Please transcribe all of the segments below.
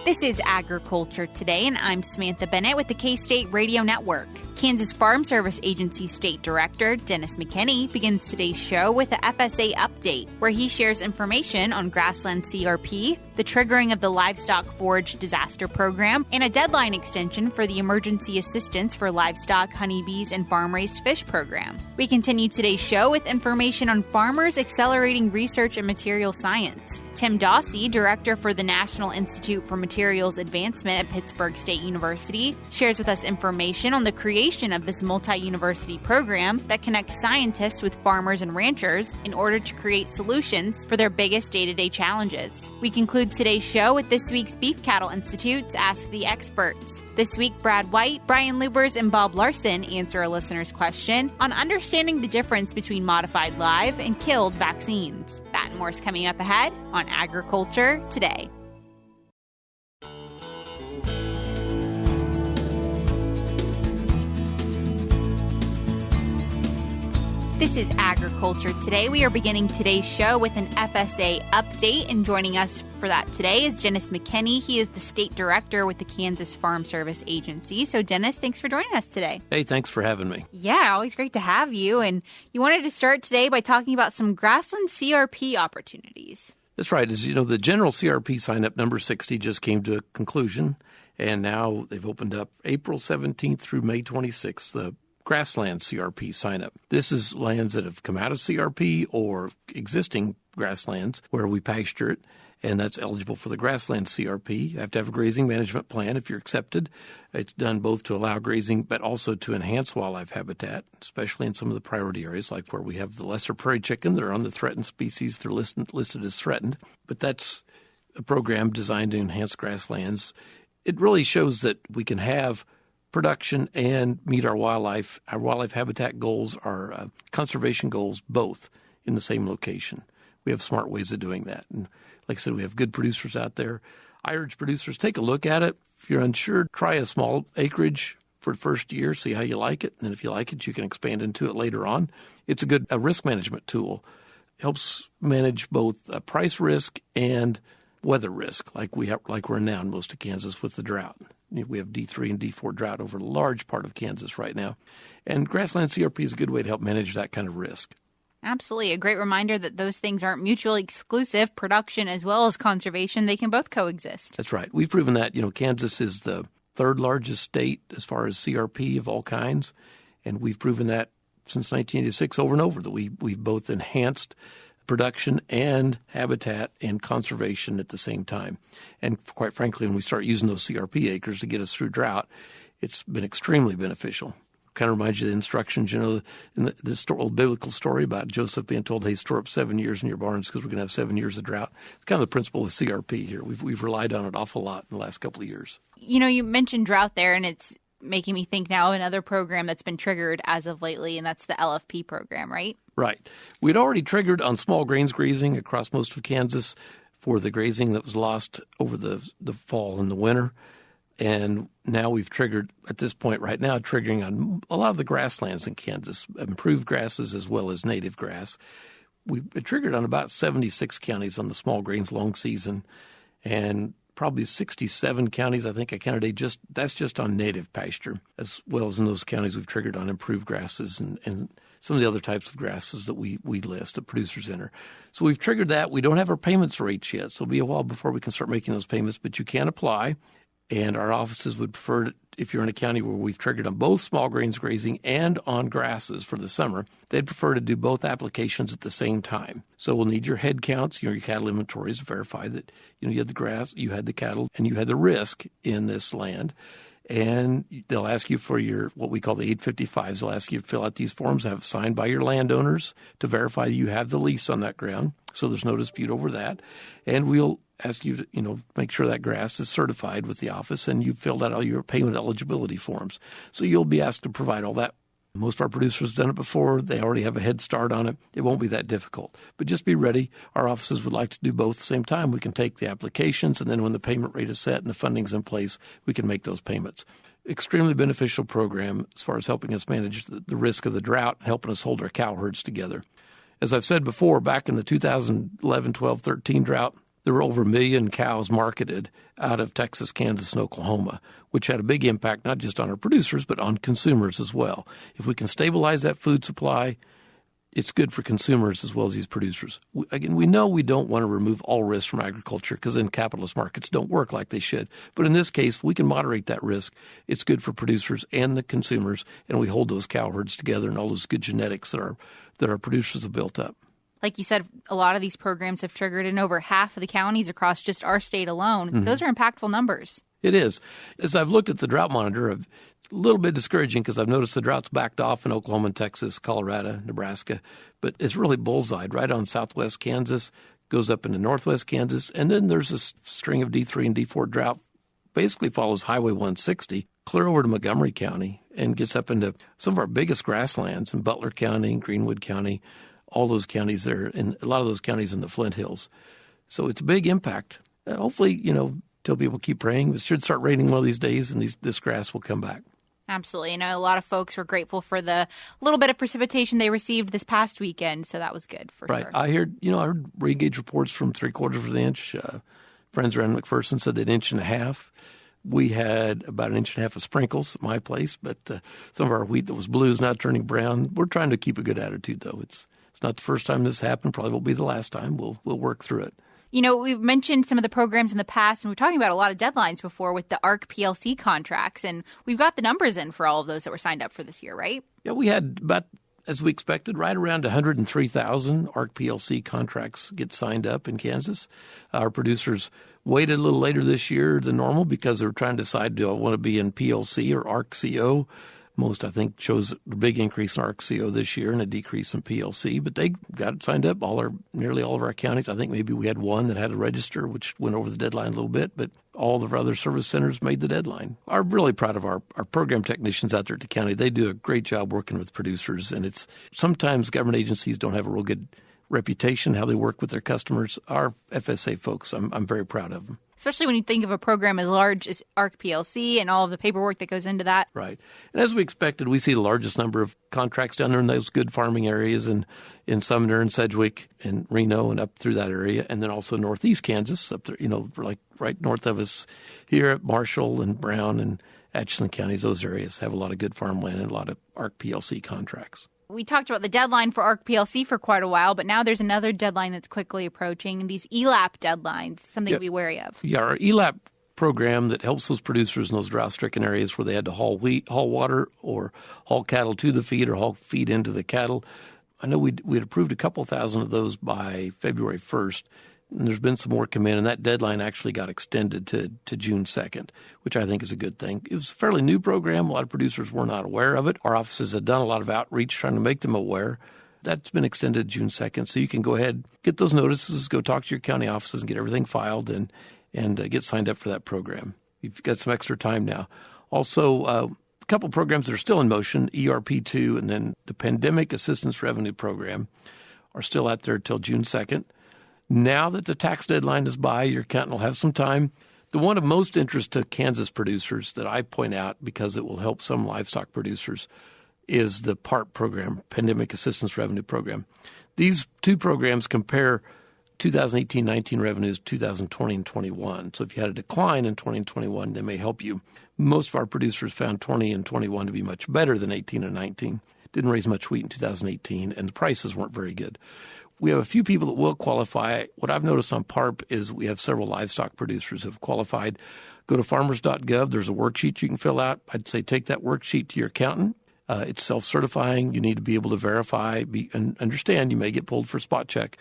This is Agriculture Today, and I'm Samantha Bennett with the K-State Radio Network. Kansas Farm Service Agency State Director Dennis McKinney begins today's show with a FSA update, where he shares information on Grassland CRP, the triggering of the Livestock Forage Disaster Program, and a deadline extension for the Emergency Assistance for Livestock, Honeybees, and Farm-Raised Fish Program. We continue today's show with information on farmers accelerating research and material science. Tim Dawsey, Director for the National Insitute for Materials Advancement at Pittsburg State University, shares with us information on the creation of this multi-university program that connects scientists with farmers and ranchers in order to create solutions for their biggest day-to-day challenges. We conclude today's show with this week's Beef Cattle Institute's Ask the Experts. This week, Brad White, Brian Lubbers, and Bob Larson answer a listener's question on understanding the difference between modified live and killed vaccines. That and more is coming up ahead on Agriculture Today. This is Agriculture Today. We are beginning today's show with an FSA update, and joining us for that today is Dennis McKinney. He is the State Director with the Kansas Farm Service Agency. So, Dennis, thanks for joining us today. Hey, thanks for having me. Yeah, always great to have you. And you wanted to start today by talking about some Grassland CRP opportunities. That's right. As you know, the general CRP sign-up number 60 just came to a conclusion, and now they've opened up April 17th through May 26th, the Grassland CRP sign-up. This is lands that have come out of CRP or existing grasslands where we pasture it, and that's eligible for the Grassland CRP. You have to have a grazing management plan if you're accepted. It's done both to allow grazing but also to enhance wildlife habitat, especially in some of the priority areas like where we have the lesser prairie chicken. They're on the threatened species. They're listed as threatened. But that's a program designed to enhance grasslands. It really shows that we can have production and meet our wildlife habitat goals, our conservation goals, both in the same location. We have smart ways of doing that. And like I said, we have good producers out there. I urge producers, take a look at it. If you're unsure, try a small acreage for the first year, see how you like it. And if you like it, you can expand into it later on. It's a good risk management tool. It helps manage both price risk and weather risk, like we're now in most of Kansas with the drought. We have D3 and D4 drought over a large part of Kansas right now. And Grassland CRP is a good way to help manage that kind of risk. Absolutely. A great reminder that those things aren't mutually exclusive. Production as well as conservation, they can both coexist. That's right. We've proven that. Kansas is the third largest state as far as CRP of all kinds. And we've proven that since 1986 over and over, that we've both enhanced production and habitat and conservation at the same time. And quite frankly, when we start using those CRP acres to get us through drought, it's been extremely beneficial. Kind of reminds you of the instructions, in the old biblical story about Joseph being told, hey, store up 7 years in your barns because we're going to have 7 years of drought. It's kind of the principle of CRP here. We've relied on it an awful lot in the last couple of years. You mentioned drought there, and it's making me think now of another program that's been triggered as of lately, and that's the LFP program, right? Right. We'd already triggered on small grains grazing across most of Kansas for the grazing that was lost over the fall and the winter. And now we've triggered, at this point right now, triggering on a lot of the grasslands in Kansas, improved grasses as well as native grass. We triggered on about 76 counties on the small grains long season, and probably 67 counties, I think I counted, that's just on native pasture, as well as in those counties we've triggered on improved grasses and some of the other types of grasses that we list that producers enter. So we've triggered that. We don't have our payments rates yet, so it'll be a while before we can start making those payments, but you can apply. And our offices would prefer, if you're in a county where we've triggered on both small grains grazing and on grasses for the summer, they'd prefer to do both applications at the same time. So we'll need your head counts, your cattle inventories to verify that you had the grass, you had the cattle, and you had the risk in this land. And they'll ask you for your, what we call the 855s. They'll ask you to fill out these forms, have signed by your landowners to verify you have the lease on that ground. So there's no dispute over that. And we'll ask you to, make sure that grass is certified with the office and you've filled out all your payment eligibility forms. So you'll be asked to provide all that. Most of our producers have done it before. They already have a head start on it. It won't be that difficult. But just be ready. Our offices would like to do both at the same time. We can take the applications, and then when the payment rate is set and the funding's in place, we can make those payments. Extremely beneficial program as far as helping us manage the risk of the drought, helping us hold our cow herds together. As I've said before, back in the 2011, 12, 13 drought, there were over 1 million cows marketed out of Texas, Kansas, and Oklahoma, which had a big impact not just on our producers but on consumers as well. If we can stabilize that food supply, it's good for consumers as well as these producers. Again, we know we don't want to remove all risk from agriculture because then capitalist markets don't work like they should. But in this case, we can moderate that risk. It's good for producers and the consumers, and we hold those cow herds together and all those good genetics that our producers have built up. Like you said, a lot of these programs have triggered in over half of the counties across just our state alone. Mm-hmm. Those are impactful numbers. It is. As I've looked at the drought monitor, it's a little bit discouraging because I've noticed the drought's backed off in Oklahoma and Texas, Colorado, Nebraska, but it's really bullseyed right on southwest Kansas, goes up into northwest Kansas, and then there's a string of D3 and D4 drought, basically follows Highway 160, clear over to Montgomery County, and gets up into some of our biggest grasslands in Butler County, Greenwood County, all those counties there, and a lot of those counties in the Flint Hills. So it's a big impact. Hopefully, tell people keep praying. It should start raining one of these days, and this grass will come back. Absolutely. A lot of folks were grateful for the little bit of precipitation they received this past weekend, so that was good for right. Sure. I heard rain gauge reports from 3/4 of an inch. Friends around McPherson said that 1.5 inches. We had about 1.5 inches of sprinkles at my place, but some of our wheat that was blue is now turning brown. We're trying to keep a good attitude, though. It's not the first time this happened. Probably won't be the last time. We'll work through it. We've mentioned some of the programs in the past, and we're talking about a lot of deadlines before with the ARC PLC contracts, and we've got the numbers in for all of those that were signed up for this year, right? Yeah, we had about, as we expected, right around 103,000 ARC PLC contracts get signed up in Kansas. Our producers waited a little later this year than normal because they were trying to decide, do I want to be in PLC or ARC CO? Most, I think, chose a big increase in ARC CO this year and a decrease in PLC, but they got it signed up, nearly all of our counties. I think maybe we had one that had to register, which went over the deadline a little bit, but all of our other service centers made the deadline. I'm really proud of our program technicians out there at the county. They do a great job working with producers, and it's sometimes government agencies don't have a real good reputation, how they work with their customers. Our FSA folks, I'm very proud of them. Especially when you think of a program as large as ARC PLC and all of the paperwork that goes into that. Right. And as we expected, we see the largest number of contracts down there in those good farming areas in Sumner and Sedgwick and Reno and up through that area. And then also northeast Kansas, up there, like right north of us here at Marshall and Brown and Atchison counties. Those areas have a lot of good farmland and a lot of ARC PLC contracts. We talked about the deadline for ARC PLC for quite a while, but now there's another deadline that's quickly approaching, these ELAP deadlines, something to be wary of. Yeah, our ELAP program that helps those producers in those drought-stricken areas where they had to haul water or haul cattle to the feed or haul feed into the cattle. I know we'd approved a couple thousand of those by February 1st, and there's been some more come in, and that deadline actually got extended to June 2nd, which I think is a good thing. It was a fairly new program. A lot of producers were not aware of it. Our offices had done a lot of outreach trying to make them aware. That's been extended June 2nd, so you can go ahead, get those notices, go talk to your county offices and get everything filed and get signed up for that program. You've got some extra time now. Also, a couple programs that are still in motion, ERP2 and then the Pandemic Assistance Revenue Program are still out there till June 2nd. Now that the tax deadline is by, your accountant will have some time. The one of most interest to Kansas producers that I point out because it will help some livestock producers is the PARP program, Pandemic Assistance Revenue Program. These two programs compare 2018-19 revenues, 2020 and 21. So if you had a decline in 20 and 21, they may help you. Most of our producers found 20 and 21 to be much better than 18 and 19. Didn't raise much wheat in 2018, and the prices weren't very good. We have a few people that will qualify. What I've noticed on PARP is we have several livestock producers who have qualified. Go to farmers.gov. There's a worksheet you can fill out. I'd say take that worksheet to your accountant. It's self-certifying. You need to be able to verify and understand you may get pulled for spot check.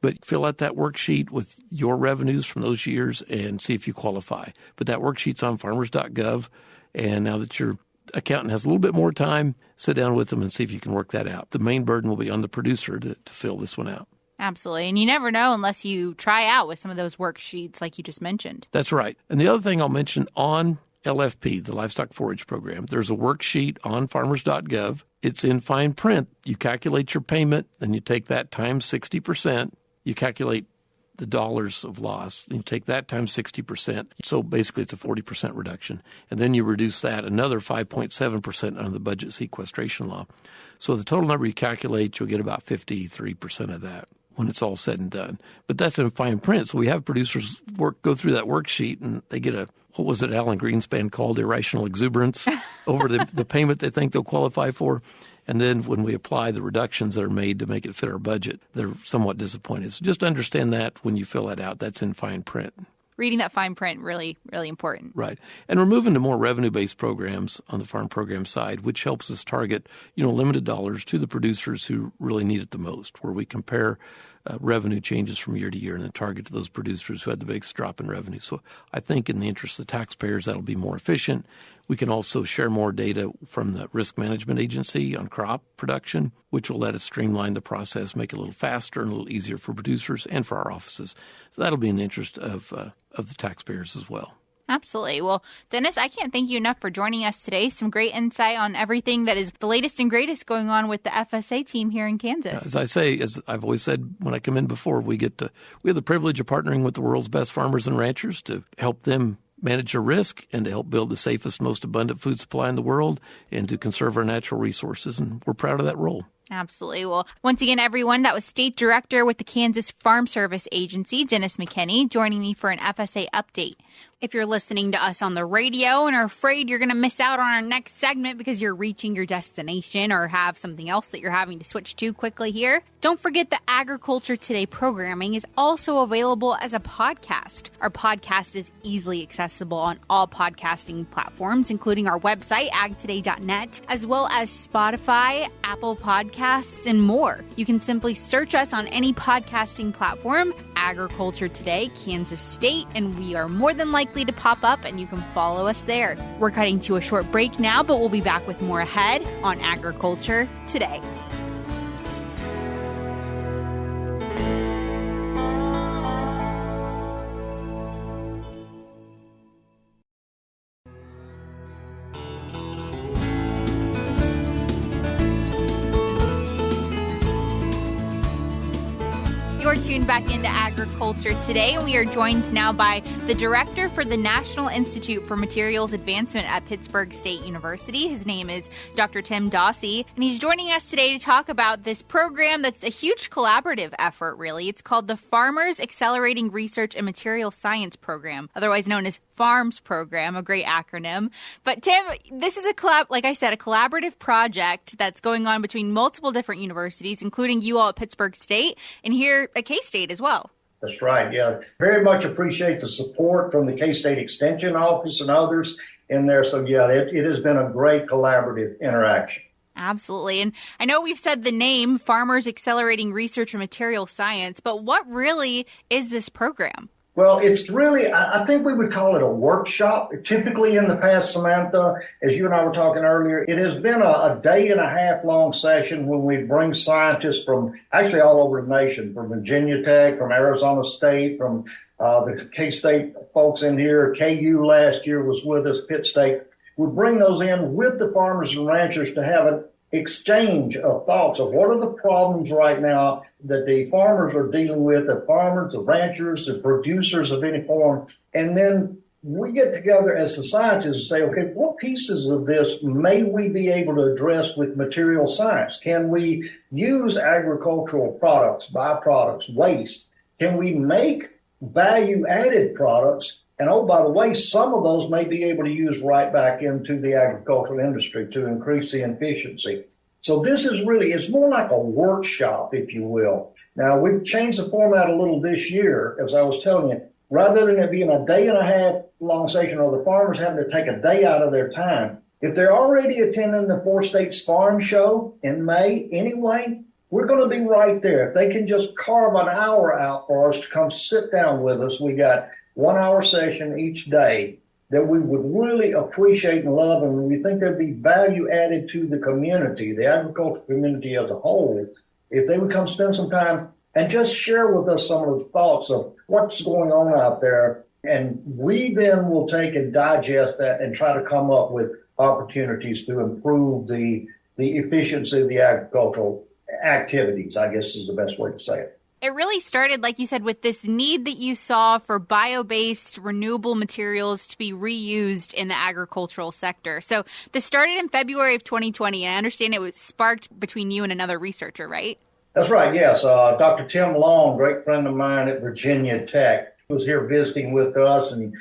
But fill out that worksheet with your revenues from those years and see if you qualify. But that worksheet's on farmers.gov. And now that your accountant has a little bit more time, sit down with them and see if you can work that out. The main burden will be on the producer to fill this one out. Absolutely. And you never know unless you try out with some of those worksheets like you just mentioned. That's right. And the other thing I'll mention on LFP, the Livestock Forage Program, there's a worksheet on farmers.gov. It's in fine print. You calculate your payment, and you take that times 60%. You calculate the dollars of loss, and you take that times 60%. So basically it's a 40% reduction. And then you reduce that another 5.7% under the budget sequestration law. So the total number you calculate, you'll get about 53% of that. when it's all said and done. But that's in fine print. So we have producers go through that worksheet and they get what was it Alan Greenspan called irrational exuberance over the payment they think they'll qualify for. And then when we apply the reductions that are made to make it fit our budget, they're somewhat disappointed. So just understand that when you fill that out, that's in fine print. Reading that fine print, really, really important. Right. And we're moving to more revenue-based programs on the farm program side, which helps us target, limited dollars to the producers who really need it the most, where we compare revenue changes from year to year and then target to those producers who had the biggest drop in revenue. So I think in the interest of taxpayers, that'll be more efficient. We can also share more data from the Risk Management Agency on crop production, which will let us streamline the process, make it a little faster and a little easier for producers and for our offices. So that'll be in the interest of the taxpayers as well. Absolutely. Well, Dennis, I can't thank you enough for joining us today. Some great insight on everything that is the latest and greatest going on with the FSA team here in Kansas. As I say, as I've always said when I come in before, we have the privilege of partnering with the world's best farmers and ranchers to help them manage their risk and to help build the safest, most abundant food supply in the world and to conserve our natural resources. And we're proud of that role. Absolutely. Well, once again, everyone, that was State Director with the Kansas Farm Service Agency, Dennis McKinney, joining me for an FSA update. If you're listening to us on the radio and are afraid you're going to miss out on our next segment because you're reaching your destination or have something else that you're having to switch to quickly here, don't forget the Agriculture Today programming is also available as a podcast. Our podcast is easily accessible on all podcasting platforms, including our website, agtoday.net, as well as Spotify, Apple Podcasts, and more. You can simply search us on any podcasting platform, Agriculture Today, Kansas State, and we are more than likely to pop up and you can follow us there. We're cutting to a short break now, but we'll be back with more ahead on Agriculture Today. You're tuned back into Agriculture Today, and we are joined now by the Director for the National Insitute for Materials Advancement at Pittsburg State University. His name is Dr. Tim Dawsey, and he's joining us today to talk about this program that's a huge collaborative effort, really. It's called the Farmers Accelerating Research and Material Science Program, otherwise known as FARMS program, a great acronym. But Tim, this is a collaborative project that's going on between multiple different universities, including you all at Pittsburg State and here at K-State as well. That's right. Yeah. Very much appreciate the support from the K-State Extension Office and others in there. So yeah, it has been a great collaborative interaction. Absolutely. And I know we've said the name Farmers Accelerating Research and Material Science, but what really is this program? Well, it's really, I think we would call it a workshop. Typically in the past, Samantha, as you and I were talking earlier, it has been a day and a half long session when we bring scientists from actually all over the nation, from Virginia Tech, from Arizona State, from the K-State folks in here. KU last year was with us, Pitt State. We bring those in with the farmers and ranchers to have an exchange of thoughts of what are the problems right now that the farmers are dealing with, the farmers, the ranchers, the producers of any form. And then we get together as the scientists and say, okay, what pieces of this may we be able to address with material science? Can we use agricultural products, byproducts, waste? Can we make value-added products? And oh, by the way, some of those may be able to use right back into the agricultural industry to increase the efficiency. So this is really, it's more like a workshop, if you will. Now, we've changed the format a little this year, as I was telling you. Rather than it being a day and a half long session or the farmers having to take a day out of their time, if they're already attending the Four States Farm Show in May anyway, we're going to be right there. If they can just carve an hour out for us to come sit down with us, we got 1 hour session each day that we would really appreciate and love, and we think there'd be value added to the community, the agricultural community as a whole, if they would come spend some time and just share with us some of the thoughts of what's going on out there. And we then will take and digest that and try to come up with opportunities to improve the efficiency of the agricultural activities, I guess is the best way to say it. It really started, like you said, with this need that you saw for bio-based renewable materials to be reused in the agricultural sector. So this started in February of 2020, and I understand it was sparked between you and another researcher, right? That's right, yes. Dr. Tim Long, great friend of mine at Virginia Tech, was here visiting with us. And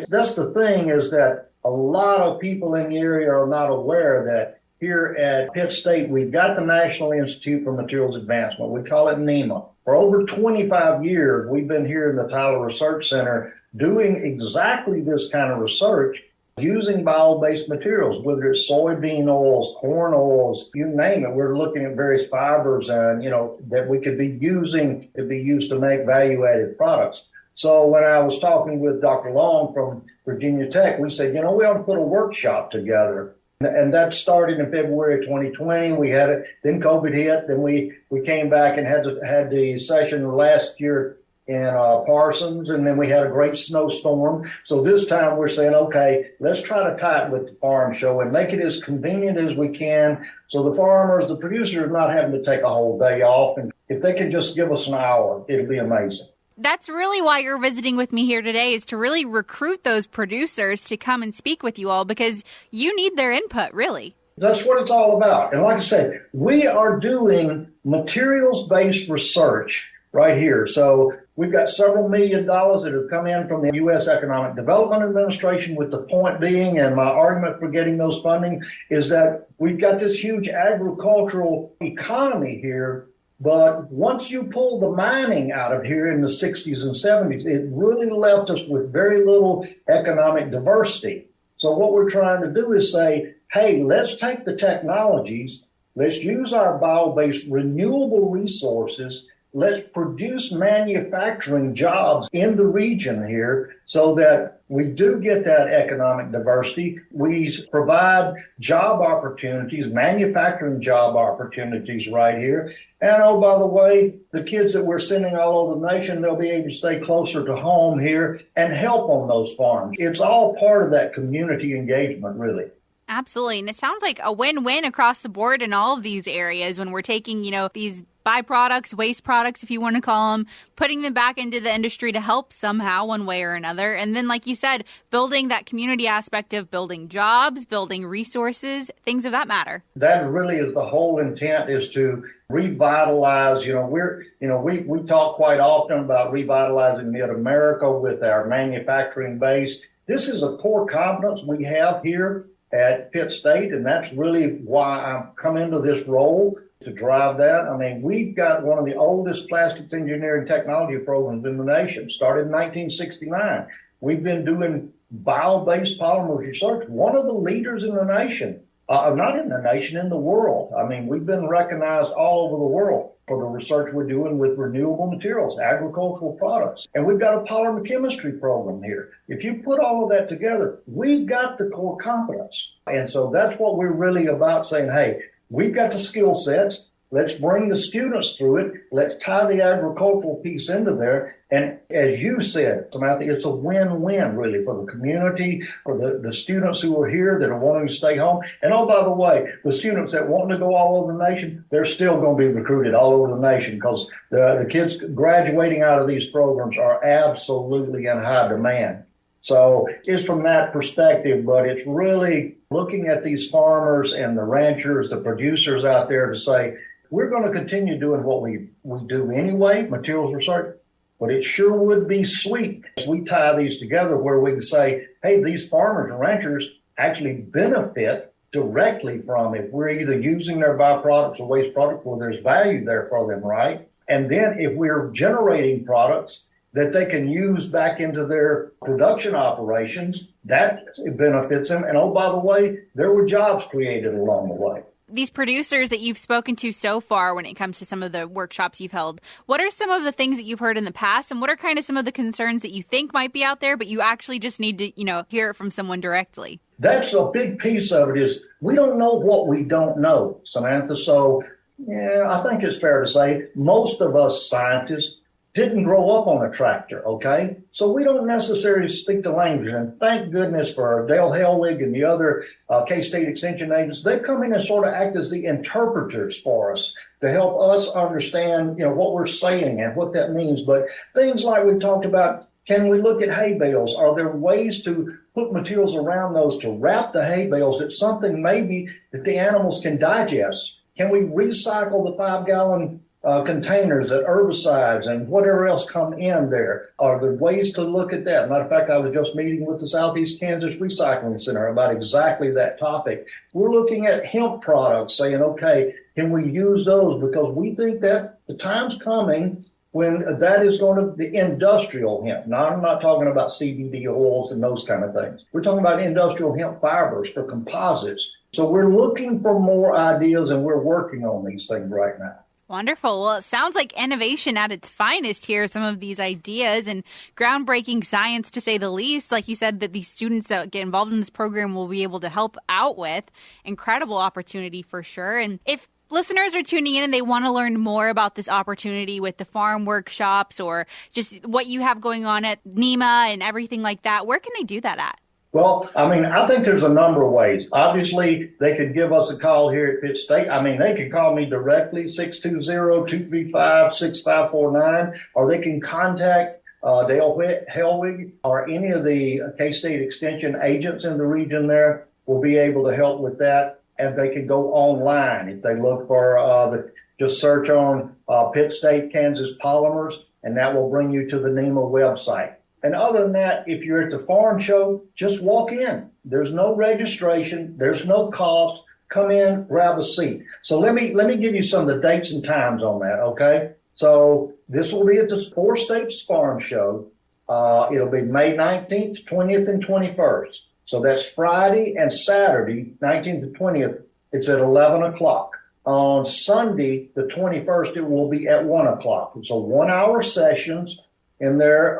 that's the thing, is that a lot of people in the area are not aware that here at Pitt State, we've got the National Institute for Materials Advancement. We call it NEMA. For over 25 years, we've been here in the Tyler Research Center doing exactly this kind of research using bio-based materials, whether it's soybean oils, corn oils, you name it. We're looking at various fibers and, that we could be using to be used to make value-added products. So when I was talking with Dr. Long from Virginia Tech, we said, we ought to put a workshop together. And that started in February of 2020. We had it, then COVID hit, then we came back and had the session last year in Parsons, and then we had a great snowstorm. So this time we're saying, okay, let's try to tie it with the farm show and make it as convenient as we can, so the farmers, the producers, are not having to take a whole day off. And if they can just give us an hour, it'll be amazing. That's really why you're visiting with me here today, is to really recruit those producers to come and speak with you all, because you need their input, really. That's what it's all about. And like I said, we are doing materials-based research right here. So we've got several $1 million that have come in from the U.S. Economic Development Administration, with the point being, and my argument for getting those funding, is that we've got this huge agricultural economy here. But once you pull the mining out of here in the 60s and 70s, it really left us with very little economic diversity. So what we're trying to do is say, hey, let's take the technologies, let's use our bio-based renewable resources, let's produce manufacturing jobs in the region here so that we do get that economic diversity. We provide job opportunities, manufacturing job opportunities right here. And oh, by the way, the kids that we're sending all over the nation, they'll be able to stay closer to home here and help on those farms. It's all part of that community engagement, really. Absolutely. And it sounds like a win-win across the board in all of these areas when we're taking, these byproducts, waste products, if you want to call them, putting them back into the industry to help somehow one way or another. And then, like you said, building that community aspect of building jobs, building resources, things of that matter. That really is the whole intent, is to revitalize. We talk quite often about revitalizing Mid-America with our manufacturing base. This is a core competence we have here at Pitt State, and that's really why I've come into this role, to drive that. I mean, we've got one of the oldest plastics engineering technology programs in the nation, started in 1969. We've been doing bio-based polymers research, one of the leaders in the nation, not in the nation, in the world. I mean, we've been recognized all over the world for the research we're doing with renewable materials, agricultural products. And we've got a polymer chemistry program here. If you put all of that together, we've got the core competence. And so that's what we're really about, saying, hey, we've got the skill sets. Let's bring the students through it. Let's tie the agricultural piece into there. And as you said, Samantha, it's a win-win, really, for the community, for the students who are here that are wanting to stay home. And oh, by the way, the students that want to go all over the nation, they're still going to be recruited all over the nation, because the kids graduating out of these programs are absolutely in high demand. So it's from that perspective, but it's really looking at these farmers and the ranchers, the producers out there, to say, we're going to continue doing what we do anyway, materials research, but it sure would be sweet if we tie these together where we can say, hey, these farmers and ranchers actually benefit directly from it. We're either using their byproducts or waste products where there's value there for them, right? And then if we're generating products that they can use back into their production operations, that benefits them. And oh, by the way, there were jobs created along the way. These producers that you've spoken to so far when it comes to some of the workshops you've held, what are some of the things that you've heard in the past, and what are kind of some of the concerns that you think might be out there, but you actually just need to, hear it from someone directly? That's a big piece of it, is we don't know what we don't know, Samantha. So, I think it's fair to say most of us scientists didn't grow up on a tractor, okay? So we don't necessarily speak the language. And thank goodness for Dale Helwig and the other K-State Extension agents. They come in and sort of act as the interpreters for us to help us understand, what we're saying and what that means. But things like we talked about, can we look at hay bales? Are there ways to put materials around those to wrap the hay bales? It's something maybe that the animals can digest. Can we recycle the 5-gallon containers, that herbicides and whatever else come in there. Are there ways to look at that? Matter of fact, I was just meeting with the Southeast Kansas Recycling Center about exactly that topic. We're looking at hemp products, saying, okay, can we use those? Because we think that the time's coming when that is going to be industrial hemp. Now, I'm not talking about CBD oils and those kind of things. We're talking about industrial hemp fibers for composites. So we're looking for more ideas, and we're working on these things right now. Wonderful. Well, it sounds like innovation at its finest here, some of these ideas and groundbreaking science, to say the least. Like you said, that these students that get involved in this program will be able to help out with. Incredible opportunity for sure. And if listeners are tuning in and they want to learn more about this opportunity with the farm workshops or just what you have going on at NEMA and everything like that, where can they do that at? Well, I think there's a number of ways. Obviously, they could give us a call here at Pitt State. They could call me directly, 620-235-6549, or they can contact Dale Helwig or any of the K-State Extension agents in the region there will be able to help with that. And they can go online if they look for just search on Pitt State, Kansas Polymers, and that will bring you to the NEMA website. And other than that, if you're at the farm show, just walk in. There's no registration. There's no cost. Come in, grab a seat. So let me give you some of the dates and times on that, okay? So this will be at the Four States Farm Show. It'll be May 19th, 20th, and 21st. So that's Friday and Saturday, 19th to 20th. It's at 11 o'clock. On Sunday, the 21st, it will be at 1 o'clock. It's a 1-hour sessions. In there,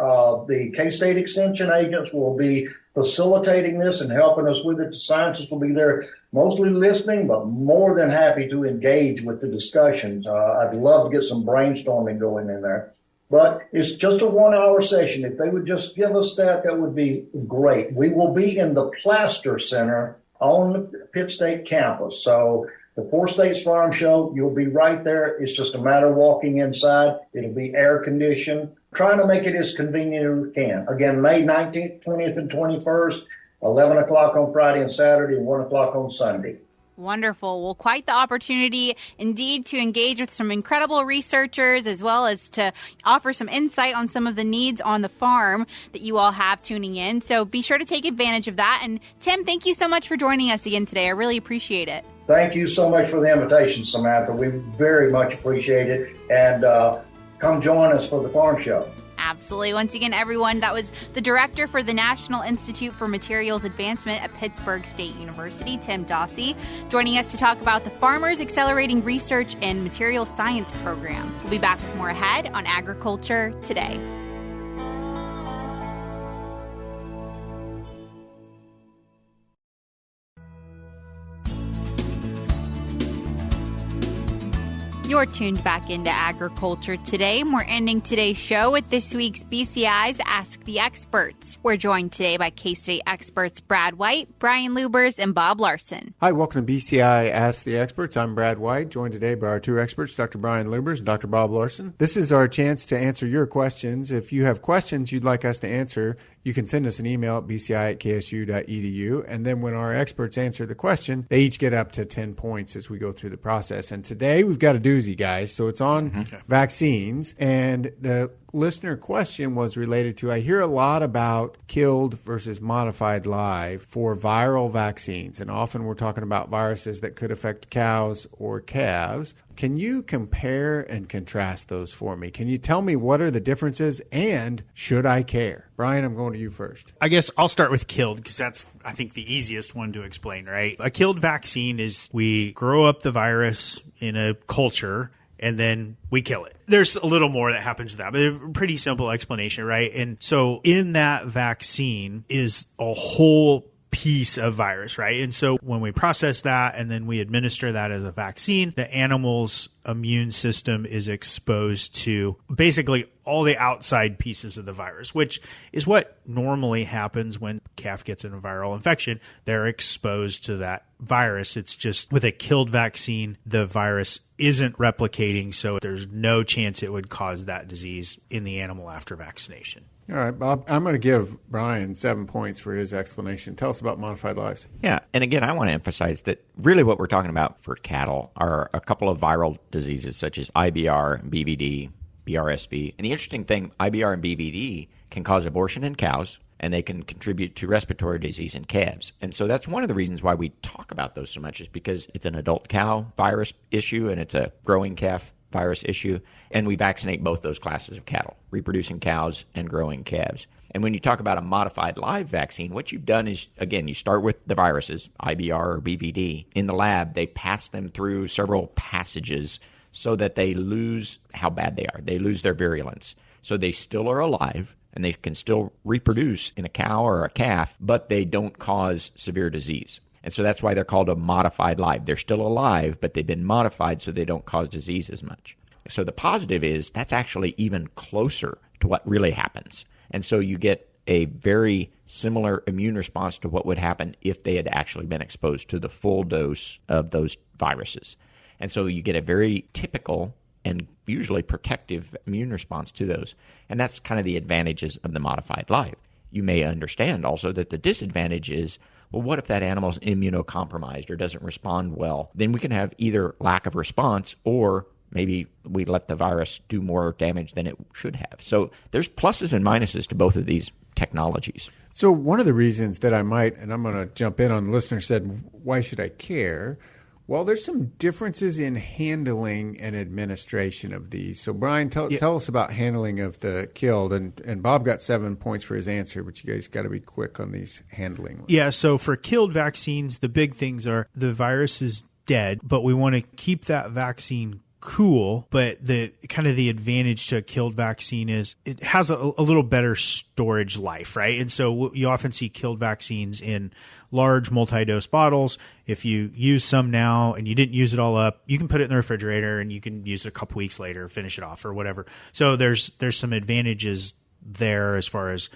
the K-State Extension agents will be facilitating this and helping us with it. The scientists will be there mostly listening, but more than happy to engage with the discussions. I'd love to get some brainstorming going in there. But it's just a 1-hour session. If they would just give us that, that would be great. We will be in the Plaster Center on the Pitt State campus. So the Four States Farm Show, you'll be right there. It's just a matter of walking inside. It'll be air conditioned. Trying to make it as convenient as we can. Again, May 19th, 20th, and 21st, 11 o'clock on Friday and Saturday, and 1 o'clock on Sunday. Wonderful. Well, quite the opportunity indeed to engage with some incredible researchers as well as to offer some insight on some of the needs on the farm that you all have tuning in. So be sure to take advantage of that. And Tim, thank you so much for joining us again today. I really appreciate it. Thank you so much for the invitation, Samantha. We very much appreciate it. And come join us for the farm show. Absolutely. Once again, everyone, that was the director for the National Insitute for Materials Advancement at Pittsburg State University, Tim Dawsey, joining us to talk about the Farmers Accelerating Research and Materials Science Program. We'll be back with more ahead on Agriculture Today. You're tuned back into Agriculture Today. We're ending today's show with this week's BCI's Ask the Experts. We're joined today by K-State experts Brad White, Brian Lubbers, and Bob Larson. Hi, welcome to BCI Ask the Experts. I'm Brad White, joined today by our two experts, Dr. Brian Lubbers and Dr. Bob Larson. This is our chance to answer your questions. If you have questions you'd like us to answer, you can send us an email at bci@ksu.edu. And then when our experts answer the question, they each get up to 10 points as we go through the process. And today we've got a doozy, guys. So it's on vaccines. And the listener question was related to, I hear a lot about killed versus modified live for viral vaccines. And often we're talking about viruses that could affect cows or calves. Can you compare and contrast those for me? Can you tell me what are the differences and should I care? Brian, I'm going to you first. I guess I'll start with killed because that's, I think, the easiest one to explain, right? A killed vaccine is we grow up the virus in a culture and then we kill it. There's a little more that happens to that, but a pretty simple explanation, right? And so in that vaccine is a whole piece of virus, right? And so when we process that and then we administer that as a vaccine, the animal's immune system is exposed to basically all the outside pieces of the virus, which is what normally happens when calf gets in a viral infection. They're exposed to that virus. It's just with a killed vaccine, the virus isn't replicating, so there's no chance it would cause that disease in the animal after vaccination. All right, Bob, I'm going to give Brian 7 points for his explanation. Tell us about modified lives. Yeah, and again, I want to emphasize that really what we're talking about for cattle are a couple of viral diseases such as IBR, BVD, BRSV. And the interesting thing, IBR and BVD can cause abortion in cows, and they can contribute to respiratory disease in calves. And so that's one of the reasons why we talk about those so much, is because it's an adult cow virus issue and it's a growing calf virus issue, and we vaccinate both those classes of cattle, reproducing cows and growing calves. And when you talk about a modified live vaccine, what you've done is, again, you start with the viruses, IBR or BVD. In the lab, they pass them through several passages so that they lose how bad they are. They lose their virulence. So they still are alive, and they can still reproduce in a cow or a calf, but they don't cause severe disease. And so that's why they're called a modified live. They're still alive, but they've been modified so they don't cause disease as much. So the positive is that's actually even closer to what really happens. And so you get a very similar immune response to what would happen if they had actually been exposed to the full dose of those viruses. And so you get a very typical and usually protective immune response to those. And that's kind of the advantages of the modified live. You may understand also that the disadvantage is, well, what if that animal's immunocompromised or doesn't respond well? Then we can have either lack of response or maybe we let the virus do more damage than it should have. So there's pluses and minuses to both of these technologies. So one of the reasons that I might, and I'm going to jump in on the listener said, why should I care? Well, there's some differences in handling and administration of these. So, Brian, tell us about handling of the killed. And Bob got 7 points for his answer, but you guys got to be quick on these handling ones. Yeah, so for killed vaccines, the big things are the virus is dead, but we want to keep that vaccine cool. But the kind of the advantage to a killed vaccine is it has a little better storage life, right? And so you often see killed vaccines in large multi-dose bottles. If you use some now and you didn't use it all up, you can put it in the refrigerator and you can use it a couple weeks later, finish it off or whatever. So there's some advantages there as far as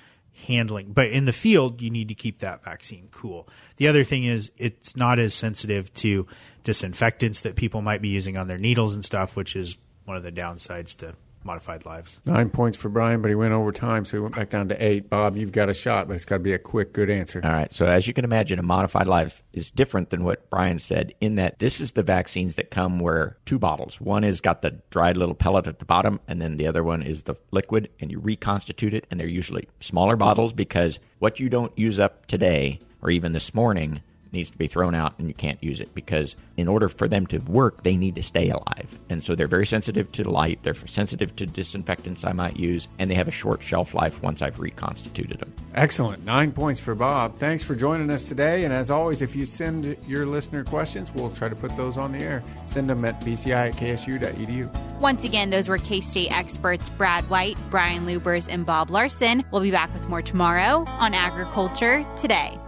handling. But in the field, you need to keep that vaccine cool. The other thing is it's not as sensitive to disinfectants that people might be using on their needles and stuff, which is one of the downsides to modified lives. 9 points for Brian, but he went over time, so he went back down to 8. Bob, you've got a shot, but it's got to be a quick, good answer. All right. So as you can imagine, a modified live is different than what Brian said in that this is the vaccines that come where 2 bottles. One has got the dried little pellet at the bottom, and then the other one is the liquid, and you reconstitute it, and they're usually smaller bottles because what you don't use up today or even this morning needs to be thrown out and you can't use it because in order for them to work, they need to stay alive. And so they're very sensitive to light. They're sensitive to disinfectants I might use, and they have a short shelf life once I've reconstituted them. Excellent. 9 points for Bob. Thanks for joining us today. And as always, if you send your listener questions, we'll try to put those on the air. Send them at bci@ksu.edu. Once again, those were K-State experts Brad White, Brian Lubbers, and Bob Larson. We'll be back with more tomorrow on Agriculture Today.